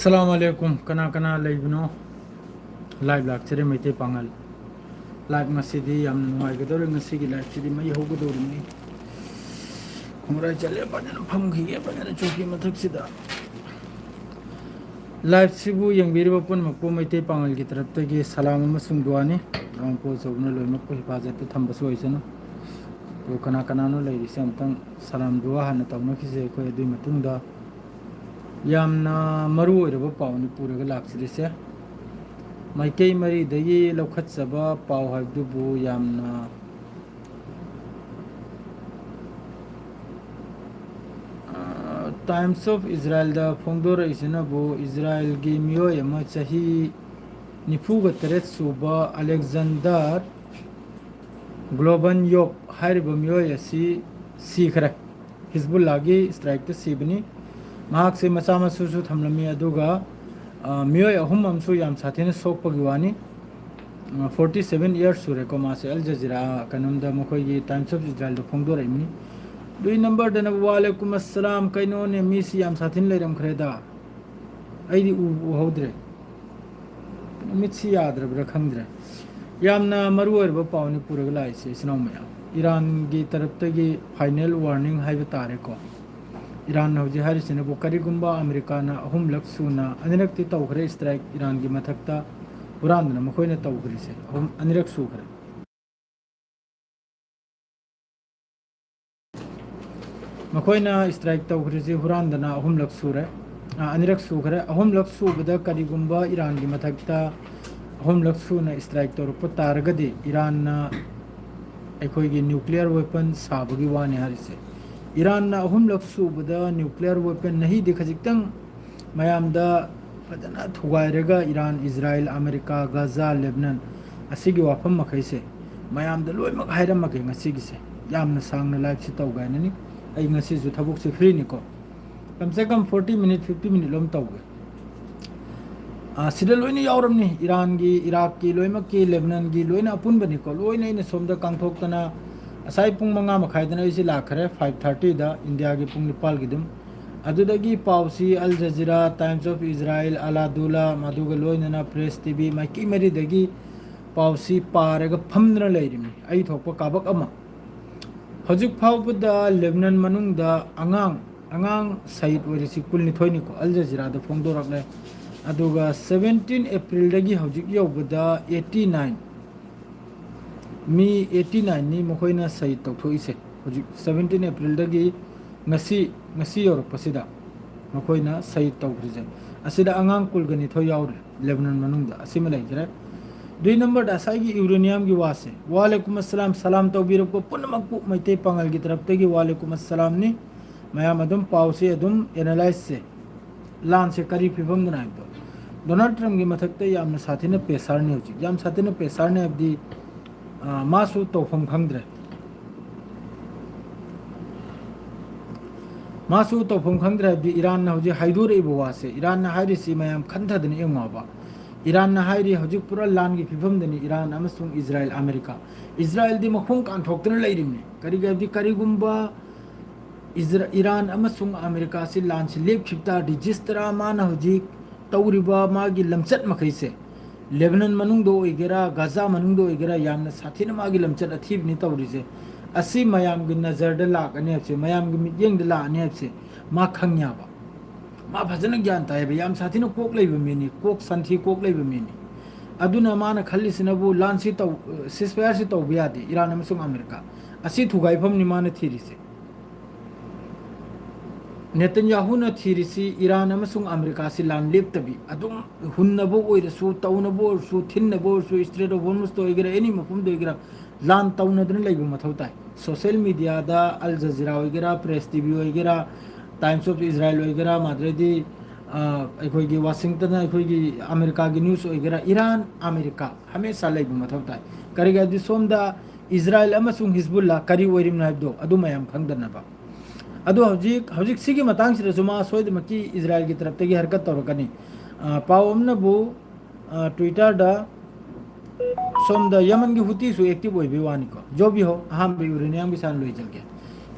अस्सलाम वालेकुम कना कना लेबनो लाइव लाक्चरे मैते पांगल लाइव मसीदी याम नुआइगदोर ngasi लाइव सिदी मै होगदोरनी खुमराय चले पजन फमखिगे पजन चौकी मथक सिदा लाइव सिबु यंगबिरबो पुन मको मैते पांगल की तरफ तगे सलाम अमसुंग दुआनी रामपो जोबनो लोइमक को हिफाजत थंबसो होइसनो तो कना कना नो लेरिसे अमतंग सलाम दुआ हन तवनो खिसे को दुई मतुंगदा यामना मरु ओइरबो पावनी पुरगा लाक्सिरिसे माइकई मरी दगी लौखत्सबा पाव हाइबदुबु यामना टाइम्स ऑफ इजराइल दा फोंदोर इसिनबु इजराइल गी मियो यमा चाही निफुगा तरेत सुबा अलेक्जेंडर ग्लोबन योप हाइरबो मियो यसी सीखरे हिजबुल्लाह गी स्ट्राइक तो सीबनी महाक से मचा मसुसु थमलमी अदुगा मियोय अहुम अमसु याम साथेने सोकपगी वानी 47 इयर्स सुरे को मासे अल जजीरा कनमदा मखोगी टाइम्स ऑफ इजराइल दो फोंदोर इमनी दुई नंबर दना वालेकुम अस्सलाम कैनो ने मिसी याम साथिन लेरम खरेदा आइदी उ हौद्रे मिछि याद्रब्रा खंद्रे यामना मरुअरबो पावनी पुरग लाइसे इसनाव मया ईरान गी तरफ तगी फाइनल वार्निंग हाइबे तारे को ईरान हौजी हारिसिने बो करिगुंबा अमेरिका ना अहुमलक सुना अनिरक्ति तौखरे स्ट्राइक ईरान गी मथक्ता हुरानना मखोइने तौखरिसे अहुम अनिरक सुखरे मखोइना स्ट्राइक तौखरिसे हुरानदना अहुमलक सुरे अनिरक सुखरे अहुमलक सुबदा करिगुंबा ईरान गी मथक्ता अहुमलक सुना स्ट्राइक तौरप तारगदि ईरान ना अखोइगी न्यूक्लियर वेपन साबगी वाने हारिसे ईरान ना अहुमलक सुबदा न्यूक्लियर वेपन नहीं दिखजिक्तंग मयामदा फजना थुगाइरेगा Iran Israel America Gaza Lebanon असिगी वाफम मखैसे मयामदा लोइमक हाइरमके ngasiगिसे यामना सांगना लाइव से तौगाइननी आई ngasi जु थबुक से फ्री निको कम से कम 40 मिनट 50 मिनट लोम तौगे सिदा लोइने यावरमनी ईरान गी इराक की लोइमक की लेबनान गी लोइना अपुन बनिको लोइने इन सोमदा कांगथोक्तना असai pung manga makhaidana isi lakhare 5:30 da India gi pung Nepal gi dum adudagi pausi Al Jazeera Times of Israel Aladula maduga loinana press TV maiki meri dagi pausi paraga phamdra leirimi ai thokpa kabak ama hojuk phawbuda Lebanon manung da angang site warisi kulni thoini ko Al Jazeera da phongdorakle aduga 17 April dagi hojik yobda 89 me 89 ni मखोइना सही तौथोइसे होजि 17 अप्रैल दगी ngasi yor pasida मखोइना सही तौग्रिजे असिदा अंगांग कुलगनि थो यावरे Lebanon मनुंगदा Asima लाइजरा दुई number दा साइगी uranium गी वासे वालेकुम अस्सलाम सलाम तौबिरब को पुनमकु मैते पंगल की तरफ तगी वालेकुम अस्सलाम नि मयाम अदुम पावसे अदुम एनालाइज से लान से करी फिबम दनाइ दो डोनाल्ड ट्रम्प गी मथकते यामना साथिने पेसार ने होजि याम साथिने पेसार ने अबदी मासु तौफम खंद्रे मासु तौफम खंद्रे अबदी ईरान ना होजि हाइदुर इबवासे ईरान ना हाइरिसि मयाम खंथदनि एमाबा ईरान ना हाइरि होजि पुरा लान गी फिफम दनि ईरान अमसुंग इजराइल अमेरिका इजराइल दि मखों कान थोक्तन लेरिमने करी गबदि करिगुंबा ईरान अमसुंग अमेरिका सि लान सि लेप खिप्ता रजिस्टरा माना होजि तौरिबा मागी लमचत मखैसे लेबनान मनुंगदो ओइगेरा गाजा मनुंगदो ओइगेरा यामना साथिना मागी लमचत अथीबनि तौरिसे असि मयाम गी नजरदा लाकने हबसे मयाम गी मियेंग दा लाने हबसे मा खंगयाबा मा फजना ज्ञान तायबे याम साथिना कोक लेबे मेनी कोक संथि कोक लेबे मेनी अदुना माना खल्लिसिनबु लानसि तौ सिसफायर सि तौबियादे ईरान अमसुंग अमेरिका असि थुगाइफम नि माना थिरिसे नेतन्याहू न थीरिसी ईरान अमसुंग अमेरिका से लान लेप्तबी अदुम हुन्नबो ओइरसु तौनबो ओइरसु थिन्नबो ओइरसु स्ट्रेट ऑफ होर्मुज तो ओइगेरा एनी मफुम दो ओइगेरा लान तौनदन लेबो मथौ ताय सोशल मीडिया दा अल जजीरा ओइगेरा प्रेस टीवी ओइगेरा टाइम्स ऑफ इजराइल ओइगेरा माद्रेदी अखोइगी वाशिंगटन अखोइगी अमेरिका की न्यूज़ ओइगेरा ईरान अमेरिका हमेशा लेबो मथौ ताय करिगा दि सोमदा इजराइल अमसुंग हिजबुल्लाह करी ओइरिम नाइबदो अदु मयाम खंगदनबा अदो हजिक सिगी मतंग सिर जुमा सोइदमकी इजराइल की तरफ तगी हरकत तौरकनी पावमनबु ट्विटर दा सोमदा यमन की हुती सु एक्टिव होइबे वानी को जो भी हो अहम यूरेनियम की सान लोई चल के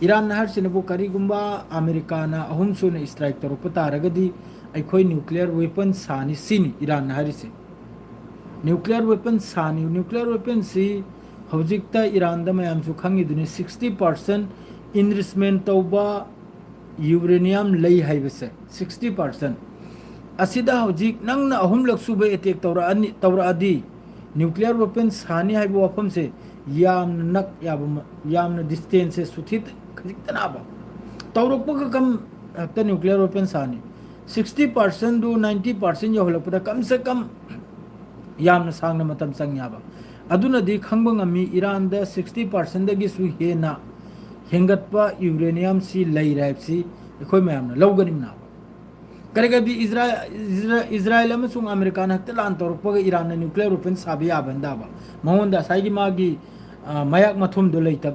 ꯏꯔꯥꯟ ꯍꯥꯏꯔꯤꯁꯤꯅꯕꯨ ꯀꯔꯤꯒꯨꯝꯕ ꯑꯃꯦꯔꯤꯀꯥꯅ ꯑꯍꯨꯝ ꯁꯨꯅ ꯏꯁꯇ꯭ꯔꯥꯏꯛ ꯇꯧꯔꯛꯄ ꯇꯥꯔꯒꯗꯤ ꯑꯩꯈꯣꯏ ꯅ꯭ꯌꯨꯀ꯭ꯂꯤꯌꯔ ꯋꯦꯄꯟ ꯁꯥꯅꯤ ꯁꯤꯅꯤ ꯏꯔꯥꯟ ꯍꯥꯏꯔꯤꯁꯦ न्यूक्लियर वेपन सानी न्यूक्लियर वेपन सी हौजिकता ईरान दा मयामसु खंगिदुनि 60% इनरिस्टमेंट तौबा यूरेनियम लई हाइबसे 60% असिदा हौजिक नंगना अहुमलक सुबे अटैक तौराअदि न्यूक्लियर वेपन सानी हाइबो वफम से याम नक याम डिस्टेंस से सुथित खजिकतनाबा तौरकपग कम हक्ता न्यूक्लियर वेपन सानी 60% दो 90% यहलपदा कम से कम यामना सांगना मतम संग्याबा अदुनदी खंगबा ngami ईरान दा 60% दगी सु हेना हेंगतपा यूरेनियम सी लई राइबसी एखोय मयामना लौगनिमना करेगा भी इजराइल अमसुंग अमेरिका हक्ता लान तौरपगा ईरान न्यूक्लियर वेपन साबे याबंदाबा महोंदा साइगी मागी मयाक मथुम दो लेता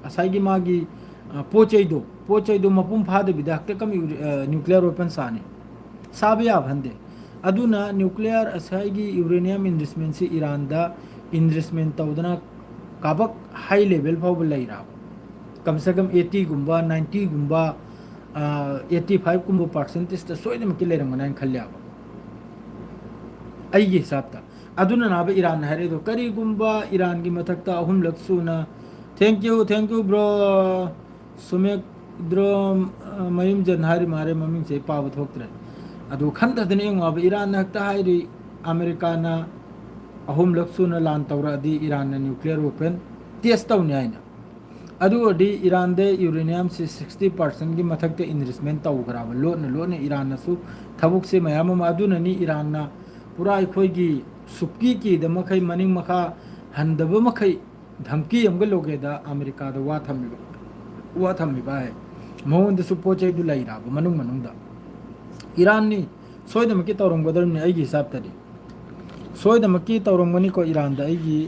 असाइगी मागी पोचैदो मपुम फाद बिदा हक्ता कम न्यूक्लियर वेपन साने साबे याबंदे अदुना न्यूक्लियर असाइगी यूरेनियम इनरिस्टमेंट से ईरान दा इनरिस्टमेंट तौदना काबक हाई लेवल फाव लैरा कम से कम 80 गुंबा 90 गुंबा 85 गुंबा परसेंटेज ता सोइदम कि लेरंगना खल्याबा अइगे हिसाबता अदुना नाबे ईरान हारे दो करी गुंबा ईरान की मथकता अहुम लक्सुना थैंक यू ब्रो सुमेक द्रो मयुम जनहारी मारे ममिंग से पाव थोक्तरे अदु खंददने यंगाब ईरान हक्ता हाइरि अमेरिकाना अहुम लक्सुना लान तौरादि ईरान न्यूक्लियर वेपन टेस्ट तौनि आइना अदु ओडी ईरान दे यूरेनियम से 60% की मथकते इनरिस्टमेंट तौग्राब लोने ईरान नसु थबुक से मयाम अदुननी ईरान ना पूरा अखोइगी सुक्की की दमखै मनिंग मखा हंदब मखै धमकी अमग लोगेदा अमेरिका दा वा थम्मिबा है मोहन दसु पोचे दु लैराब मनुंग दा ईरान नी सोयदमकी तौरंगदरनी अइगी हिसाब तरी सोयदमकी तौरंगनी को ईरान दा अइगी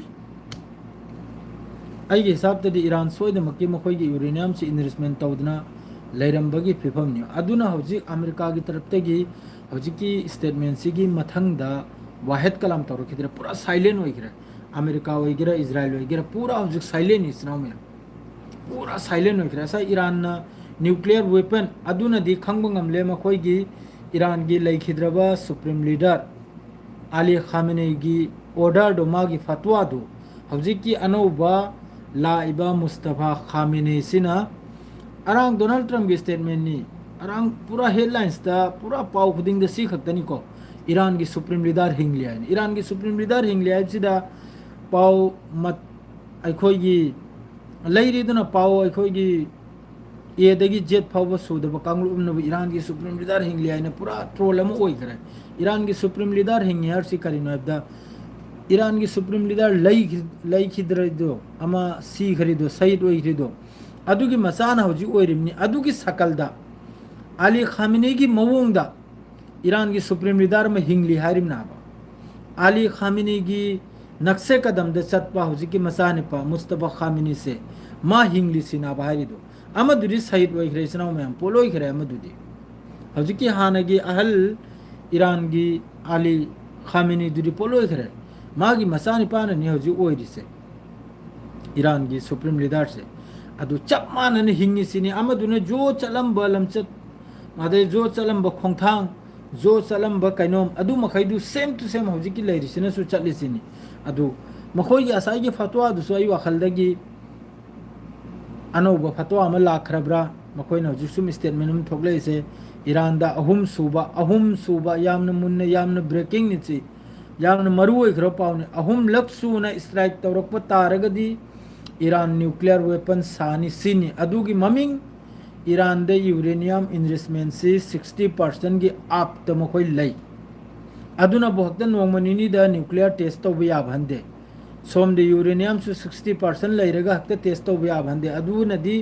हिसाब तरी ईरान सोयदमकी मखोइगी यूरेनियम से इनरिस्टमेंट तौदना लैरंबगी फिफमनी अदुना हौजिक अमेरिका की तरफतगी हौजिकी स्टेटमेंट सिगी मथंगदा वाहेद कलाम तौरखिदरे पूरा साइलेंट होइगिरे अमेरिका होइगिरा इजराइल होइगिरा पूरा हौजिक साइलेंट इसनाव में पूरा साइलेंट होइगिरा सा ईरान ना न्यूक्लियर वेपन अदुना दी खंगबंगमले मखोइगी ईरान की लैखिद्रबा सुप्रीम लीडर अली खामेनी की ऑर्डर दो मागी फतवा दो हौजिक की अनौबा लाइबा मुस्तफा खामेनी सिना अरांग डोनाल्ड ट्रम्प की स्टेटमेंट नी अरांग पूरा हेडलाइंस ता पूरा पाव खुदिंग सी खतनी को ईरान की सुप्रीम लीडर हिंगलिया ईरान की सुप्रीम लीडर हिंगलिया सिदा पाव मत अखोगी लैरिदना पाव अखोगी एदगी जेट फाव सूदब कांगलुब ईरान की सुप्रीम लीडर हिंगलिया पूरा ट्रोल होइग्रे ईरान की सुप्रीम लीडर हिंगे हर करीनो ईरान की सुप्रीम लीडर लैखिद्रदो अमा सीखरिदो शहीद होइखरिदो अदुगी मसाना हौजी ओइरिमनी अदुगी सकलदा अली खामेनी की मवोंगदा ईरान की सुप्रीम लीडर में हिंगली हारिमनाबा अली खामेनी की नक्शे कदम दे चतपा हौजी की मसानिपा मुस्तफा खामेनी से मा हिंगली सिनाबा हारिदो अमदुरी शहीद होइखरे इसनाव में पोलोइखरे अमदुदी हौजिकी हानगी अहल ईरान की अली खामेनी दुरी पोलोइखरे मागी मसानिपाना नि हौजी ओइरिसे ईरान की सुप्रीम लीडर से अदु चप मानने हिंगी सिनी अमदुने जो चलंबा लमचत मादे जो चलंबा खोंथांग जो चलंबा कैनोम अदु मखैदु सेम टू सेम हौजिकी लैरिसिना सु चलिसिनी अदु मखोइगी असाइगी फतवा दुसु आई वखलदगी अनौबा फतवा अमा लाखरब्रा मखोइना हौजिक सुम स्टेटमेंट अम थोक्लेसे ईरान दा अहुम सूबा यामना मुन्ना यामना ब्रेकिंग निची यामना मरु ओइखरो पावने अहुम लक सुना स्ट्राइक तौरकपा तारगदी ईरान न्यूक्लियर वेपन सानी सिनी अदुगी ममिंग ईरान दे यूरेनियम इनरिस्टमेंट से 60% की आप त मखोइ लै अदुना बहुक्त नोंगमनिनी दा न्यूक्लियर टेस्ट तौबा याबहंदे सोम दे यूरेनियम से 60% लैरगा हक्ता टेस्ट तौबा याबहंदे अदुनदी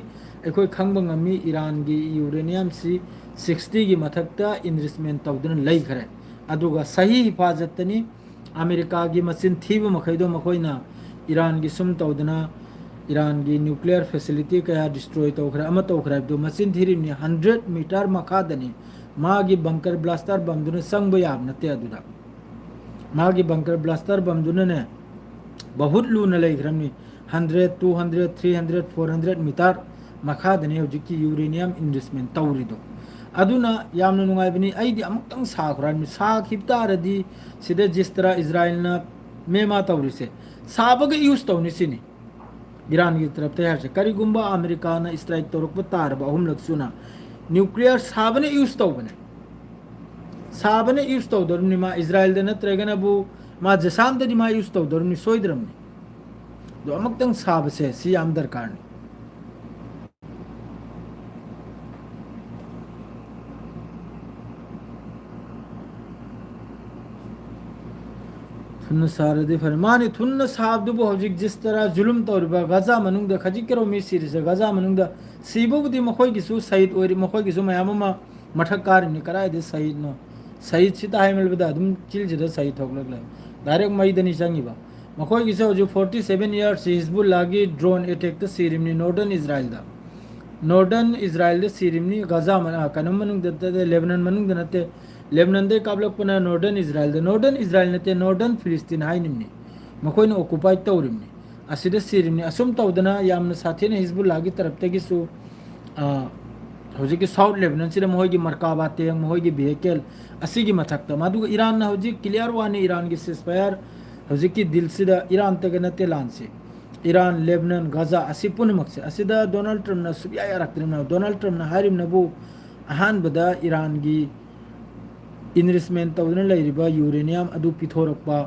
अखोइ खंगबा ngami ईरान की यूरेनियम से 60 की मथकता इनरिस्टमेंट तौदना लैखरे अदुगा सही हिफाजतनी अमेरिका की मसिन थीब मखैदो मखोइना ईरान की सुम तौदना ईरान की न्यूक्लियर फैसिलिटी कया डिस्ट्रॉय तौखरे अमा तौखरे दो मसिन थीरिमनी 100 मीटर मखादनी मागी बंकर ब्लास्टर बमदुने संगबा याब नते अदुदा मागी बंकर ब्लास्टर बमदुने ने बहुत लूना लैखरमनी 100 200 300 400 मीटर मखादने हौजिकी यूरेनियम इन्वेस्टमेंट तौरिदो अदुना यामना नुंगाइबनी आइदि अमुक्तंग साखरान सा खिबतारदी सिदे जिस तरह इजराइल ना मेमा तौरिसे साबग यूज तौनिसिनी ईरान की तरफ ते हरसे करिगुंबा अमेरिका ना strike तौरक तारब अहुम लक्सुना nuclear Sabne use तौबने Sabne use तौदरनी मा इजराइल दे नत्रगन अबु मा जसाम दे मा यूज तौदरनी सोइदरमनी दो अमुक्तंग साबसे सी याम दरकारनी थुन सारदे फरमाने थुन साबदुबो हौजिक जिस तरह जुलुम तौरबा गजा मनुंग द खजिकरो मी सीरीसे गजा मनुंग द सीबुबुदी मखोय गिसु सईद ओरि मखोय गिसु मयाममा मठक कारनि कराय दे सईद नो सईद सिता हाइमल बदा दुम चिल जिदा सईद थोगलगले डायरेक्ट मईदनी संगिबा मखोय गिसु हौजु 47 इयर्स हिजबुल्लाह गी ड्रोन अटैक द सीरिमनी नॉर्दर्न इजराइल द सीरिमनी गजा मन कनम मनुंग द लेबनान मनुंग द नते लेबनान दे काबलपना नॉर्दर्न इजराइल नते नॉर्दर्न फिलिस्तीन हाइनिमनी मखोयन ऑक्युपाइड तौरिमनी असिदा सीरिमनी असुम तौदना यामना साथेन हिजबुल्लाह गी तरफतेगिसु हौजिकी साउथ लेबनान सिदा महोयगी मरकाबा तेंग महोयगी भेहिकल असिगी मथक्ता मादुगा ईरान ना हौजिक क्लियर वानी ईरान गी सिसफायर हौजिकी दिल सिदा ईरान तगे नते लानसे ईरान लेबनान गजा असि पुनमक्से असिदा डोनाल्ड ट्रम्प ना सुबिया यारक्तरिमना डोनाल्ड ट्रम्प ना हारिमनबु अहानबदा ईरान गी इन्वेस्टमेंट तौदना लैरिबा यूरेनियम अदु पिथोरकपा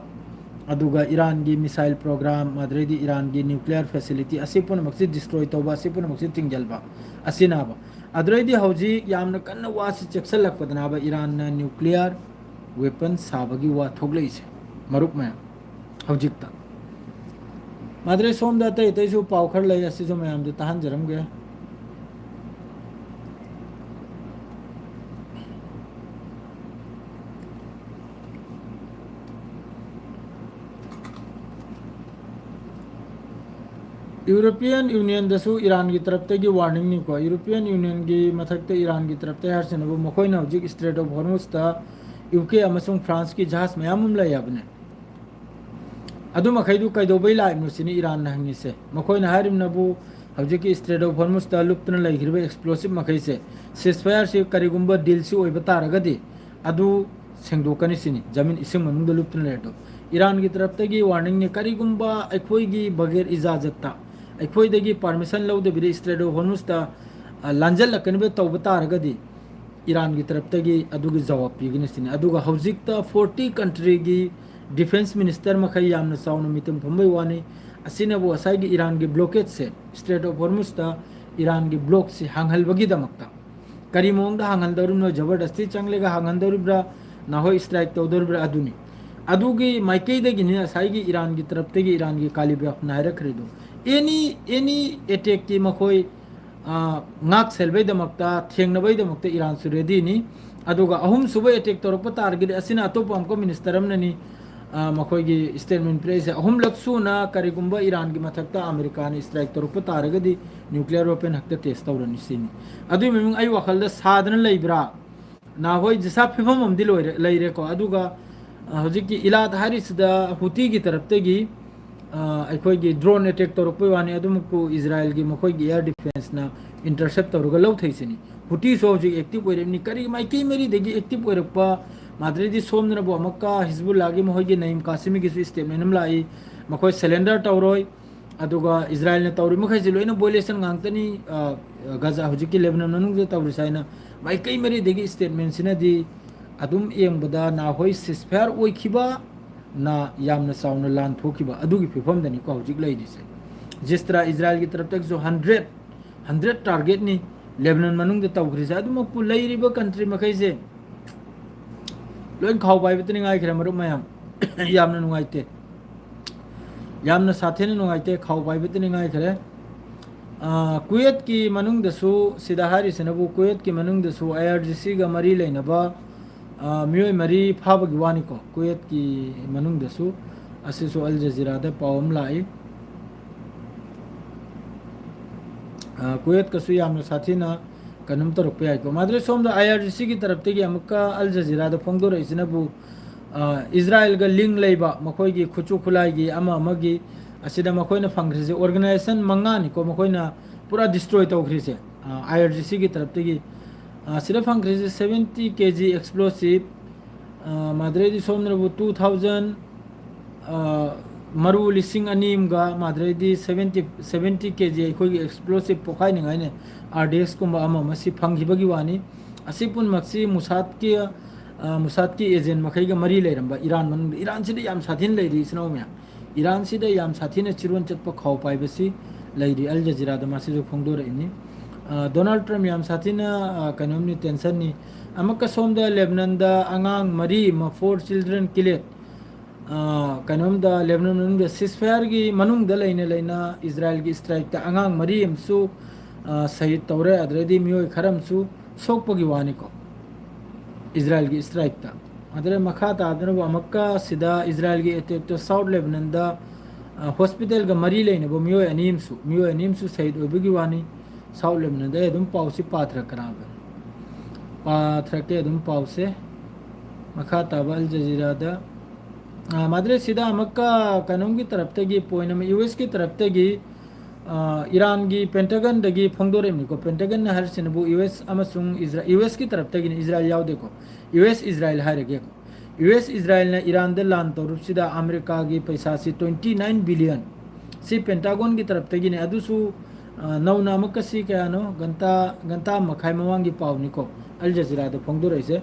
अदुगा ईरान की मिसाइल प्रोग्राम मद्रेदी ईरान की न्यूक्लियर फैसिलिटी असि पुनमक्से डिस्ट्रॉय तौबा असि पुनमक्से तिंगजलबा असिनाबा अद्रेदी हौजी यामना कन्न वासि चेक्सलकपदनाबा ईरान ना न्यूक्लियर वेपन साबगी वा थोगलेइसे मरुप मया हौजिकता माद्रे सोमदा तै तैसु पावखर लै असिसु मयाम दे तहन जरमगे यूरोपियन यूनियन दसु ईरान की तरफ ते वार्निंग नहीं को यूरोपियन यूनियन की मथक ईरान की तरफ ते हरसनबु मखोयना हौजिक स्ट्रेट ऑफ हॉर्मुज ता यूके अमसुंग फ्रांस की जहाज मयाम लै याबने अदु मखैदु कैदोबै लाइमनुसिनी ईरान ना हंगिसे मखोयना हारिमनबु हौजिक स्ट्रेट ऑफ हॉर्मुज ता लुप्तन लैगिरबे एक्सप्लोसिव मखैसे सिसफायर से करिगुंबा डील से ओइबा तारगदि अदु सेंगदोकनी सिनी जमीन इसिंग मनुंग लुप्तन लेतो ईरान की तरफ ते वार्निंग ने करिगुंबा अखोयगी बगैर इजाजत अखोयदगी परमिशन लौदबिदि स्ट्रेट ऑफ हॉर्मुज ता लांजल लकनबे तौब तारगदि ईरान की तरफ ते अदुगी जवाब पीगिनि सिनी अदुगा हौजिक ता 40 कंट्री की डिफेंस मिनिस्टर मखै यामना चाउना मितम फंबै वानी असिनबु असाइगी ईरान की ब्लॉकेज से स्ट्रेट ऑफ हॉर्मुज ता ईरान की ब्लॉक से हांगहलबगी दमकता करी मोंगदा हांगहलदरुनो जबरदस्ती चंगलेगा हांगहलदरुब्रा नाहोय स्ट्राइक तौदरुब्रा अदुनी अदुगी माइकैदगिनि असाइगी ईरान की तरफ ते ईरान की कालिबा नायरखरिदो एनी अटैक की मखोय ngak selbei damakta thengnabai damakta iran su ready ni aduga ahum subai attack torokpa target asina atop amko minister amnani makhoi gi statement place ahum laksu na karigumba iran gi mathakta america ni strike torokpa taragadi nuclear weapon hakta test tawrani sini adu memung ai wakhalda sadana leibra na hoi jisa phibam amdi leire ko aduga hojiki ilad harisda huti gi tarafte gi अखोई drone attack तौरप वानी Israel की मखोई air defence ना intercept तौर लौ थैसनी हुटी सो हजिक active होइरेमनी करी माइकई मेरी देगी एक्टिव होइरपा माद्रेदी सोमनबो अमक्का हिजबुल्लाह की मखोई नईम कासिमी की स्टेटमेंट हम लाई मखोई सिलेंडर तौरोय अदुगा इजराइल ने तौरी मखै जे लोइना वॉयलेशन गांगतनी गजा हजिक लेबनान मनुंग जे तौरी साइना माइकई मेरी देगी स्टेटमेंट सिनादी अदुम एंबदा ना होई सिसफायर ओइखिबा ना यामना साउना लान थोखिबा अदुगी फिफम दनी को हजिक लैदिसे जिस तरह इजराइल की तरफ तक जो 100 टारगेट नि लेबनान मनुंग दे तौग्रिसे अदुम पु लैरिबा कंट्री मखैसे लोइन खाव बाइबतनि ngai खरे मरु मयाम यामना नुगाइते यामना साथेने नुगाइते खाव बाइबतनि ngai खरे कुवैत की मनुंग दसु सिदाहारी सनबु कुवैत की मनुंग दसु आईआरजीसी गा मरी लेनबा मियोय मरी फाबगी वानी को कुवैत की मनुंग दसु असिसु अल जजीरा दे पावम लाई कुवैत कसु यामना साथीना कनुम तो रुपया को माद्रे सोम द आईआरजीसी की तरफ ते अमुका अल जजीरा द फोंगदो रइसिनबु इजराइल गा लिंक लेबा मखोय की खुचु खुलाई की अमा अमगी असिदा मखोयना फंग्रिजे ऑर्गेनाइजेशन मंगानी को मखोयना पूरा डिस्ट्रॉय तौखरी से IRGC की तरफ तगी सिर्फ फंग्री से 70 kg एक्सप्लोसिव मादरेदी सोमनरबु 2000 मरु लिसिंग अनीमगा मादरेदी 70 kg अखोई एक्सप्लोसिव पोखाई निगाइने RDX कुंबा अमा मसी फंगिबगी वानी असी पुन मक्सी मुसाद की एजेंट मखैगा मरी लेरंबा ईरान सिदे याम साथिन लेरी इसनो म्या ईरान सिदे याम साथिन चिरोन चटप खाव पाइबसी लेरी अल जजीरा द मासी जो फोंगदोर इनी डोनाल्ड ट्रम्प याम साथिन कनोमनी टेंशन नि अमक सोम द लेबनान द अंगांग मरी म 4 चिल्ड्रन किले कनोम द लेबनान द सिसफायर की मनुंग द लेना इजराइल की स्ट्राइक द अंगांग मरी एमसु शहीद तौरे अदरेदी मियोय खरमसु सोकपगी वानी को इजराइल की स्ट्राइक ता अदरे मखा तादन अमक्का सिदा इजराइल की अटैक तो साउथ लेबनान दा हॉस्पिटल का मरी लेने वो मियोय अनीमसु शहीद ओबगी वानी साउथ लेबनान दा एदुम पाउसी पाथर कराबे पाथर के एदुम पाउसे मखा ताबा अल जजीरा दा मादरे सिदा अमक्का कानून की तरफ तगी पॉइंट में यूएस की तरफ तगी ईरान की पेंटागन दगी फोंगदोरेमनी को पेंटागन ने हर सिनबु यूएस अमसुंग यूएस की तरफ तगी इजराइल याव देखो यूएस इजराइल हारेगे को यूएस इजराइल ने ईरान दे लान तो रुपसिदा अमेरिका की पैसा सी 29 बिलियन सी पेंटागन की तरफ तगी ने अदुसु नौ नामक सी क्या नो गंता मखाई मवांगी पावनी को अल जजीरा दे फोंगदोरे से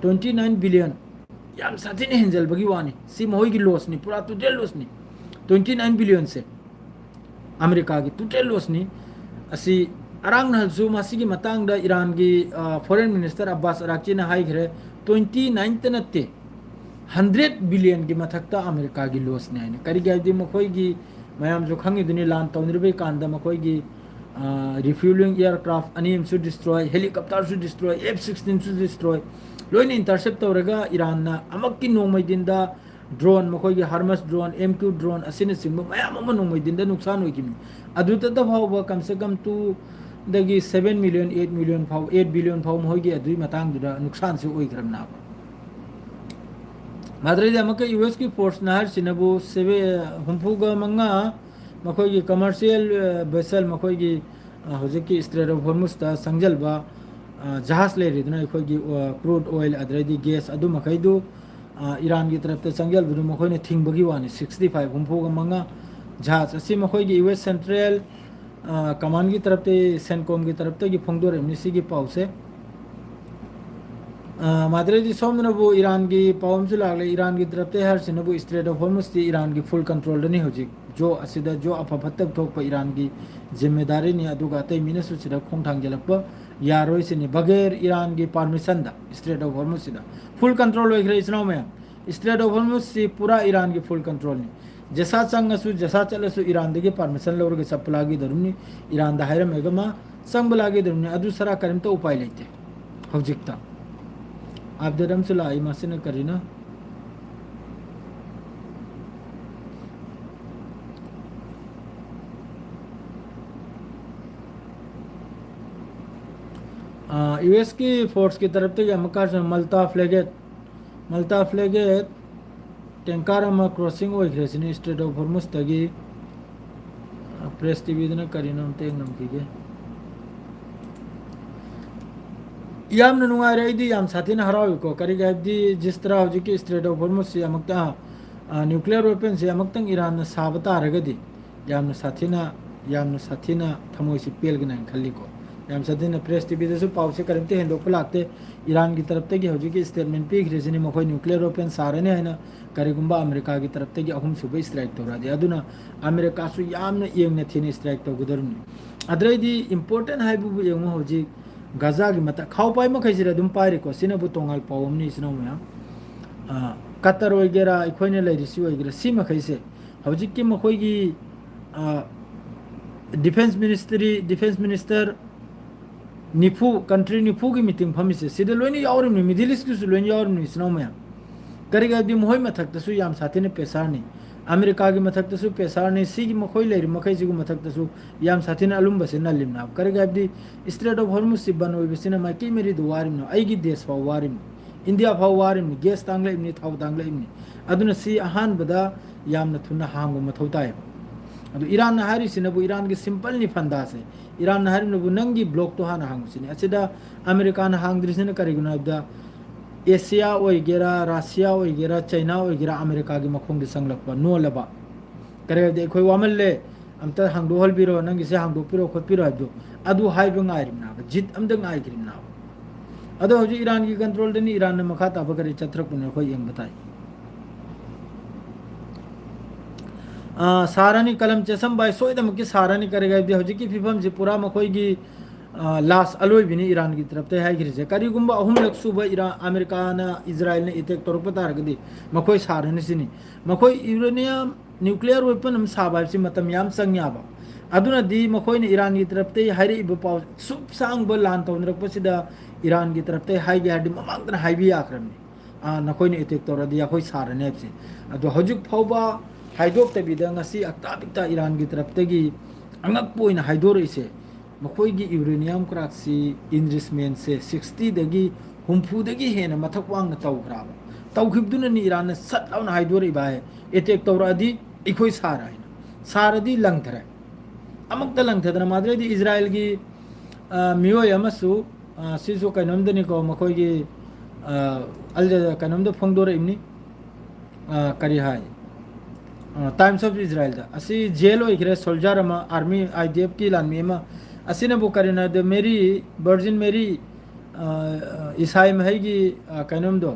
29 बिलियन याम साथिन हेंजल बगी वानी सी मोई की लॉस नहीं पूरा टोटल लॉस नहीं 29 बिलियन से अमेरिका की टोटल लॉस नहीं असी अरांग नहलसु मासी की मतंग द ईरान की फॉरेन मिनिस्टर अब्बास अराक्ची ने हाई करे 29 तनते 100 बिलियन की मथक्ता अमेरिका की लॉस ने आने करी गई दी मखोई की मयाम जो खंगी दुनी लान तौनिरबे कांदा मखोई की रिफ्यूलिंग एयरक्राफ्ट अनीम सु डिस्ट्रॉय हेलीकॉप्टर सु डिस्ट्रॉय F-16 सु डिस्ट्रॉय लोइन इंटरसेप्ट तौरगा ईरान ना अमक्की नोंमै दिनदा ड्रोन मखोई हार्मस ड्रोन MQ ड्रोन असिन सिंह मयाम अमा नोंमै दिनदा नुकसान होइकिमि अदुता फावबा कम से कम 7 मिलियन 8 मिलियन फाव 8 बिलियन फाव महोगी अदुई मतांग दुदा नुकसान से ओइग्रम ना मादरे अमक यूएस की फोर्स नहर सिनबु सेवे हुंफुगा मंगा मखोई कमर्शियल वेसल मखोई हौजिकी स्ट्रेट ऑफ हॉर्मुज ता संजलबा जहाज लेरिदना अखोई क्रूड ऑयल अदरेदी गैस अदु मखैदु ईरान की तरफ ते संजल बुदु मखोई ने थिंगबगी वानी 65 हुंफुगा मंगा जहाज असी मखोई यूएस सेंट्रल कमान की तरफ ते सेनकॉम की तरफ ते की फोंगदोर एमनीसी की पाउसे मादरे जी सोमनबु ईरान की पावम से लागले ईरान की तरफ ते हर सिनबु स्ट्रेट ऑफ हॉर्मुज ती ईरान की फुल कंट्रोल नहीं होजी जो असिदा जो अफफतब थोक पर ईरान की जिम्मेदारी ने अदुगा ते मिनसु सिदा खोंथांग जलप यारोय से बगैर ईरान की परमिशन दा स्ट्रेट ऑफ हॉर्मुज सिदा फुल कंट्रोल होइग्रे इसनो में स्ट्रेट ऑफ हॉर्मुज से पूरा ईरान की फुल कंट्रोल नहीं जैसा संगसु जैसा चलसु ईरान दे परमिशन लौरगे सप्लागी दरुनी ईरान दा हायरम एगमा संबलागी दरुनी अदु सरा करिम तो उपाय लेते हौजिकता आप दरम से लाई मासिन करीना यूएस की फोर्स की तरफ से मकार मल्ता फ्लेगेट टैंकर क्रॉसिंग होइग्रेसिनी स्ट्रेट ऑफ हॉर्मुज तगी प्रेस टीवी दना करीना तेग नमकीगे याम नुंगारेदी याम साथिन हराविको करीगैबदी जिस तरह हौजिकी स्ट्रेट ऑफ हॉर्मुज से अमक्ता न्यूक्लियर वेपन से अमक्तंग ईरान साबता रगदी याम साथिना थमोइसी पेलगना खल्लीको याम साथिना प्रेस टीवी दसु पाउसे करमते हेंदोक लागते ईरान की तरफ ते हौजिकी स्टेटमेंट पीग्रेसिनी मखोई न्यूक्लियर वेपन सारने हैना करीगुंबा अमेरिका की तरफ ते अहुम सुबह स्ट्राइक तौरादे अदुना अमेरिका सु यामना येंगने थिने स्ट्राइक तौगदरुनी अद्रैदी इंपोर्टेंट हाइबु येंगो हौजिक गाजा की मत खाव पाई मखैसिरा दुम पाइरेको सिनबु तोंगाल पावमनी इसनो मया कतर वगैरह अखोइने लैरिसि वगैरह सि मखैसे हौजिक की मखोई की डिफेंस मिनिस्टर निफू कंट्री निफू की मीटिंग फमिसे सिदे लोइने यावरिमनि मिडिल ईस्ट की लोइने यावरिमनि इसनो मया करीगा दी मोहई मथक्तसु याम साथिने पेसारनी अमेरिका की मथक्तसु पेसारनी सी की मखोई लेरि मखैसिगु मथक्तसु याम साथिने अलुम्बसे नलिमना करीगा दी स्ट्रेट ऑफ हॉर्मुज सि बन ओइबसिना माइकी मेरी दुवारिमनो आइगी देश फाव वारिम इंडिया फाव वारिम गैस तांगलेमनि थाव तांगलेमनि अदुना सी अहान बदा यामना थुना हांगो मथौताय अदु ईरान हारिसिनबु ईरान की सिंपल नि फंदा से ईरान हारिनबु नंगी ब्लॉक तो हाना हांगसिनी असिदा अमेरिका ना हांगद्रिसिना करिगुना अबदा एशिया ओइगेरा रशिया ओइगेरा चाइना ओइगेरा अमेरिका की मखोंग संगलपा नोलबा करे खोई वामल्ले अमता हांगदो हलबिरो नंगी से हांगदो पिरो खोपिरो अदु अदु हाइबो ngaइरिमना जित अमद ngaइरिमना अदो हजि ईरान की कंट्रोल दनी ईरान ने मखा ताब करे चत्रकुने खोई यंग बताई सारानी कलम चेसम बाय सोयदम की सारानी करेगा दे हजि की फिफम जे पूरा मखोई की लास अलोय बिनी ईरान की तरफ ते हाय गिरिजे करिगुंबा अहुम लक सुबह ईरान अमेरिका ना इजराइल ने इतेक तोर पतार गदी मखोई सारानी सिनी मखोई यूरेनियम न्यूक्लियर वेपन हम साबा से मतम याम संग्याबा अदुना दी मखोई ने ईरान की तरफ ते हायरे इब पाव सुप सांग ब लान तौनरक पसिदा ईरान की तरफ ते हाय गे हाडी ममांगन हायबी आक्रमनी नखोई ने इतेक तोर दी अखोई सारने से अदो हजुक फावबा हाइदोक तबिदा ngasi aktabikta ईरान की तरफ ते गी अंगक पोइन हाइदोर इसे मखोई गी यूरेनियम क्राक्सी इनरिचमेंट से 60 दगी हुमफू दगी हेन मथक वांग तौग्राबा तौखिबदुन नि ईरान ने सट लाउन हाइदोर इबाय एटेक तौरादी इखोई सारायना सारदी लंगथरे अमक लंगथदना माद्रे दी इजराइल की मियोय अमसु सिसु कैनमदनी को मखोई गी अल कैनमद फोंगदोर इमनी करी हाय टाइम्स ऑफ इजराइल दा असी जेल ओइग्रे सोल्जर अमा आर्मी आईडीएफ की लानमी अमा असिने बु करिना द मेरी वर्जिन मेरी ईसाई महैगी कैनमदो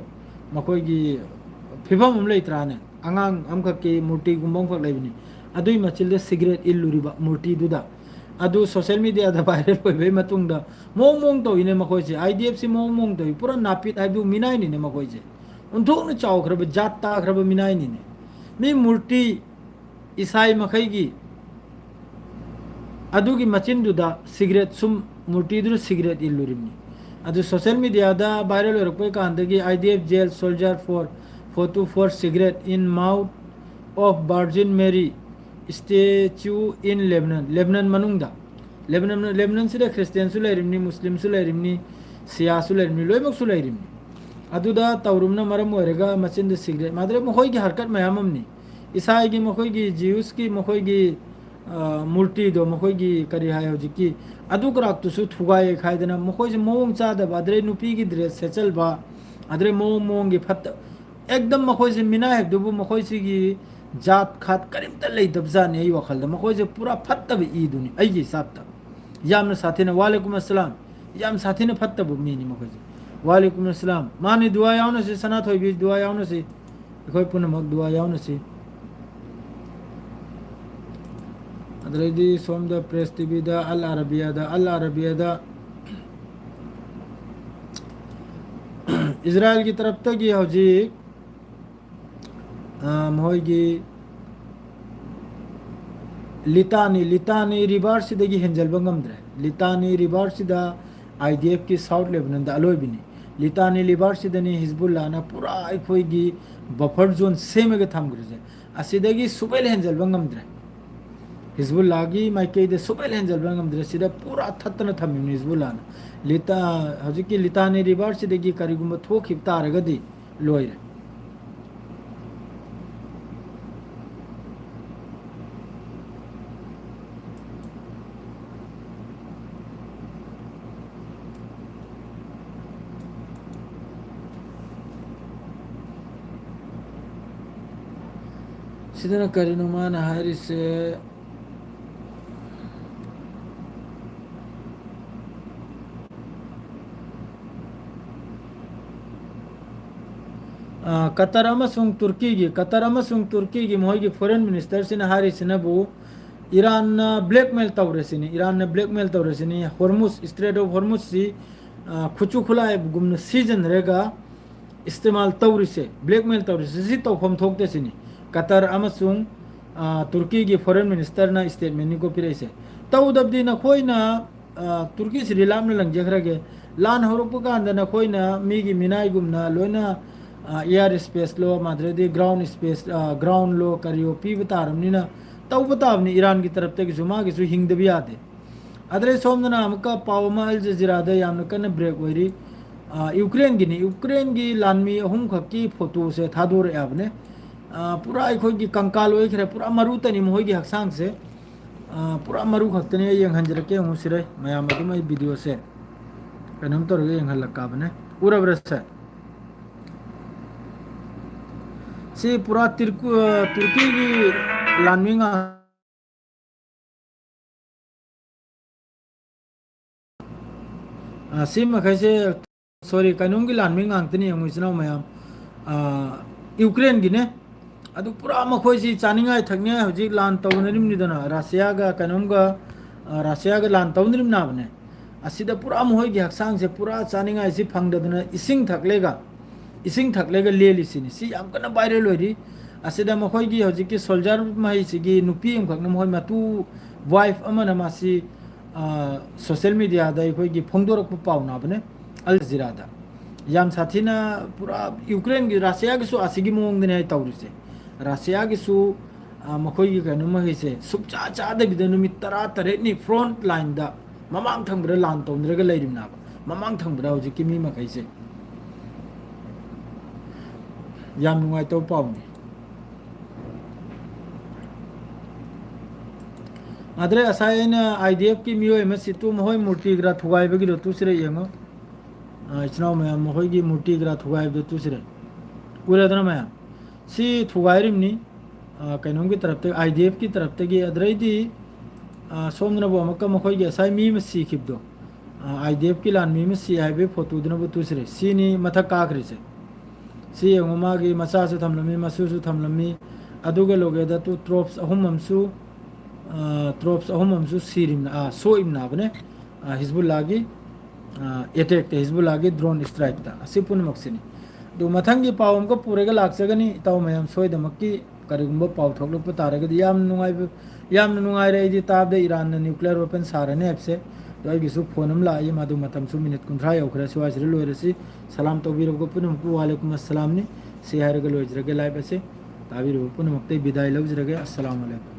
मखोई फिफम हम लेत्राने अंगांग अमख की मूर्ति गुंबों फक लेबनी अदुई मचिल सिगरेट इल्लुरिबा मूर्ति दुदा अदु सोशल मीडिया दा वायरल होइबे मतुंगदा मोंग मोंग तो इने मखोई से आईडीएफ से मोंग मोंग तो पूरा नापित आइबु मिनाई नि ने मखोई से उनथोन चावखरब जात ताखरब मिनाई नि ने मी मूर्ति ईसाई मखैगी अदुगी मचिंदुदा सिगरेट सुम मूर्ति दु सिगरेट इल्लुरिबनी अदु सोशल मीडिया दा वायरल होरपै कांदगी IDF jail soldier for cigarette in mouth of Virgin Mary statue in Lebanon manungda Lebanon sida Christian su lairimni Muslim su lairimni Shia su lairimni loimak su lairimni aduda tawrumna maram oirega machin de cigarette madre mokhoi gi harkat mayamamni Isai gi mokhoi gi Jews ki mokhoi gi मूर्ति दो मखोई की करी हाय हजिकी अदु कराक तुसु थुगाय खायदना मखोई से मोंग चादा बादरे नुपी की dress सेचल बा अदरे मोंग की फत एकदम मखोई से मिना है दुबु मखोई से की जात खात करीम त लई दबजा ने वखल द मखोई से पूरा फत बे ईदुनी अई हिसाब त याम साथी ने वालेकुम अस्सलाम याम साथी ने फत बु मीनी मखोई से वालेकुम अस्सलाम मानी दुआ याउन से सनात होई भी दुआ याउन से कोई पुन मग दुआ याउन से अदरेदी सोम द प्रेस टीवी द अल अरबिया द इजराइल की तरफ तक ये हजी मोहगी लितानी रिवर सिदगी हेंजल बंगमद्रे लितानी रिवर सिदा आईडीएफ की साउथ लेबनान द अलोबिनी लितानी रिवर सिदनी हिजबुल्लाह ना पूरा अखोगी बफर जोन सेमगे थमग्रजे असिदगी सुबेल हेंजल बंगमद्रे हिजबुल्लाह की माइके दे सुबेल हेंजल बंगमद्रे सिदा पूरा थत्तन थमिन हिजबुल्लाह ना लिता हजिकी लितानी रिवर सिदगी करिगुम थोखिब तारगदी लोइरे सिदना करिनुमान हारी से कतर तुर्की की मोहगी फॉरेन मिनिस्टर सिना हारी सिनबु ईरान ब्लैकमेल तौरसिनी हॉर्मुज स्ट्रेट ऑफ हॉर्मुज सी खुचु खुलाए गुमन सीजन रेगा इस्तेमाल तौरिसे ब्लैकमेल तौरिसे सी तौफम थोकते सिनी कतर अमसुंग तुर्की की फॉरेन मिनिस्टर ना स्टेटमेंट निको पिरेसे तौदबदी न खोइना तुर्की से रिलाम न लंगजेखरगे लान हरुप कांद न खोइना मीगी मिनाई गुमना लोइना एयर स्पेस लो माद्रेदी ग्राउंड स्पेस ग्राउंड लो करियो पी बतारमनिना तौ बताबनी ईरान की तरफ तक जुमा की सु हिंग दबी आदे अदरे सोमना हमका पावमा अल जजीरा दे यामन कन ब्रेक होरी यूक्रेन की लानमी अहुम खकी फोटो से थादोर याबने पूरा अखोई की कंकाल ओइखरे पूरा मरुतनी मोहगी हक्सांग से पूरा मरु खक्तने यंग हंजरके हुसिरे मयाम अदुम आई वीडियो से कनम तोरगे यंग हलकाबने उरबरसे सी पूरा तुर्की की लानमिंग सी मखैसे सॉरी कनम की लानमिंग आंगतनी यंग मुइसना मयाम यूक्रेन की ने अदु पूरा मखोइसी चानिंगाय थकने हजिक लान तौनरिमनिदना रसिया गा लान तौनरिम नाबने असिदा पूरा मोहगी हक्सांग से पूरा चानिंगाय सि फंगदना इसिंग थकलेगा लेलिसिनि सि याम कना वायरल होरी असिदा मखोइगी हजिक सोल्जर महिसिगी नुपी अमखकना मोहय मातु वाइफ अमना मासी सोशल मीडिया दा अखोइगी फोंदोरक पाउनाबने अल जजीरादा याम साथीना पूरा यूक्रेन की रसिया की आसिगी मोंगदने है तौरिसे रसिया की मखोइगी कनो महिसे सुपचा चादबिद नुमित 13 नि फ्रंट लाइन दा ममांग थंगब्रा लान तौनरगा लेरिमनाबा ममांग थंगब्रा हजिकी मी मखैसे याम नुंगाइ तो पाउनी आदरे असायन आईडीएफ की मियो एमएससी मोहय मूर्ति ग्रा थुगाइबगी रो तुसरे यंगो इचनाव मया मोहयगी मूर्ति ग्रा थुगाइब दो तुसरे उरेदना मया सी थुगाइरिमनी कइनोम की तरफ ते आईडीएफ की तरफ ते अदरैदी सोमनबो अमका मोहयगी असाय मी मसी खिबदो आईडीएफ की लान मी मसी हाइबे फोटो दनबो तुसरे सीनी मथा काखरिसे सी यंगो मागी मसासु थमलमी मसुसु थमलमी अदुगे लोगेदा तु ट्रोप्स अहुममसु सीरिमना सोइमना बने हिजबुल्लाह की अटैक हिजबुल्लाह की ड्रोन स्ट्राइक ता असि पुनमक्सिनी दो मथंगी पावम को पूरेगा लाक्सगनी ताव मयम सोइदमक्की करिगुंबा पाव थोकलप तारगदि याम नुंगाइ रेदि ताबदे ईरान न्यूक्लियर वेपन सारने एपसे तो आइगिसु फोनम लाई मादु मतमसु मिनिट 30 यौखरा सिवासिरे लोइरसि सलाम तौबिरबको पुनमकु वालेकुम अस्सलाम नि से हायरगा लोइजरगे लाइव असे ताबिरबो पुनमक्ते विदाय लौजरगे अस्सलाम वालेकुम।